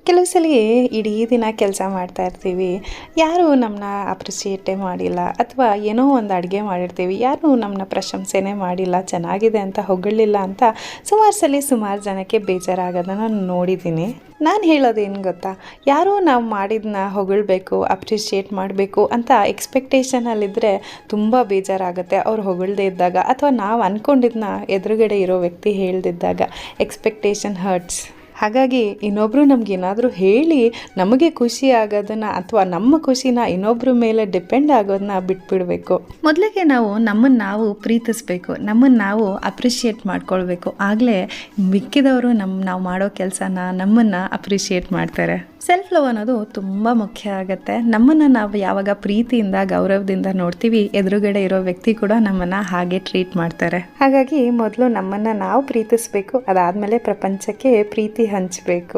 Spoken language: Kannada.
ಕೆಲವು ಸಲ ಇಡೀ ದಿನ ಕೆಲಸ ಮಾಡ್ತಾ ಇರ್ತೀವಿ, ಯಾರೂ ನಮ್ಮನ್ನ ಅಪ್ರಿಷಿಯೇಟೇ ಮಾಡಿಲ್ಲ, ಅಥವಾ ಏನೋ ಒಂದು ಅಡುಗೆ ಮಾಡಿರ್ತೀವಿ, ಯಾರೂ ನಮ್ಮನ್ನ ಪ್ರಶಂಸೆನೇ ಮಾಡಿಲ್ಲ, ಚೆನ್ನಾಗಿದೆ ಅಂತ ಹೊಗಳಿಲ್ಲ ಅಂತ ಸುಮಾರು ಜನಕ್ಕೆ ಬೇಜಾರಾಗೋದನ್ನು ನಾನು ನೋಡಿದ್ದೀನಿ. ನಾನು ಹೇಳೋದೇನು ಗೊತ್ತಾ, ಯಾರೋ ನಾವು ಮಾಡಿದ್ದನ್ನ ಹೊಗಳ್ಬೇಕು, ಅಪ್ರಿಷಿಯೇಟ್ ಮಾಡಬೇಕು ಅಂತ ಎಕ್ಸ್ಪೆಕ್ಟೇಷನಲ್ಲಿದ್ದರೆ ತುಂಬ ಬೇಜಾರಾಗುತ್ತೆ. ಅವ್ರು ಹೊಗಳ್ದೇ ಇದ್ದಾಗ, ಅಥವಾ ನಾವು ಅಂದ್ಕೊಂಡಿದ್ದನ್ನ ಎದುರುಗಡೆ ಇರೋ ವ್ಯಕ್ತಿ ಹೇಳ್ದಿದ್ದಾಗ ಎಕ್ಸ್ಪೆಕ್ಟೇಷನ್ ಹರ್ಟ್ಸ್. ಹಾಗಾಗಿ ಇನ್ನೊಬ್ಬರು ನಮಗೇನಾದರೂ ಹೇಳಿ ನಮಗೆ ಖುಷಿ ಆಗೋದನ್ನು, ಅಥವಾ ನಮ್ಮ ಖುಷಿನ ಇನ್ನೊಬ್ಬರ ಮೇಲೆ ಡಿಪೆಂಡ್ ಆಗೋದನ್ನ ಬಿಟ್ಬಿಡಬೇಕು. ಮೊದಲಿಗೆ ನಮ್ಮನ್ನು ನಾವು ಪ್ರೀತಿಸಬೇಕು, ನಮ್ಮನ್ನು ನಾವು ಅಪ್ರಿಷಿಯೇಟ್ ಮಾಡ್ಕೊಳ್ಬೇಕು. ಆಗಲೇ ಮಿಕ್ಕಿದವರು ನಾವು ಮಾಡೋ ಕೆಲಸನ ನಮ್ಮನ್ನು ಅಪ್ರಿಷಿಯೇಟ್ ಮಾಡ್ತಾರೆ. ಸೆಲ್ಫ್ ಲವ್ ಅನ್ನೋದು ತುಂಬ ಮುಖ್ಯ ಆಗುತ್ತೆ. ನಮ್ಮನ್ನು ನಾವು ಯಾವಾಗ ಪ್ರೀತಿಯಿಂದ ಗೌರವದಿಂದ ನೋಡ್ತೀವಿ, ಎದುರುಗಡೆ ಇರೋ ವ್ಯಕ್ತಿ ಕೂಡ ನಮ್ಮನ್ನು ಹಾಗೆ ಟ್ರೀಟ್ ಮಾಡ್ತಾರೆ. ಹಾಗಾಗಿ ಮೊದಲು ನಮ್ಮನ್ನು ನಾವು ಪ್ರೀತಿಸಬೇಕು, ಅದಾದಮೇಲೆ ಪ್ರಪಂಚಕ್ಕೆ ಪ್ರೀತಿ ಹಂಚಬೇಕು.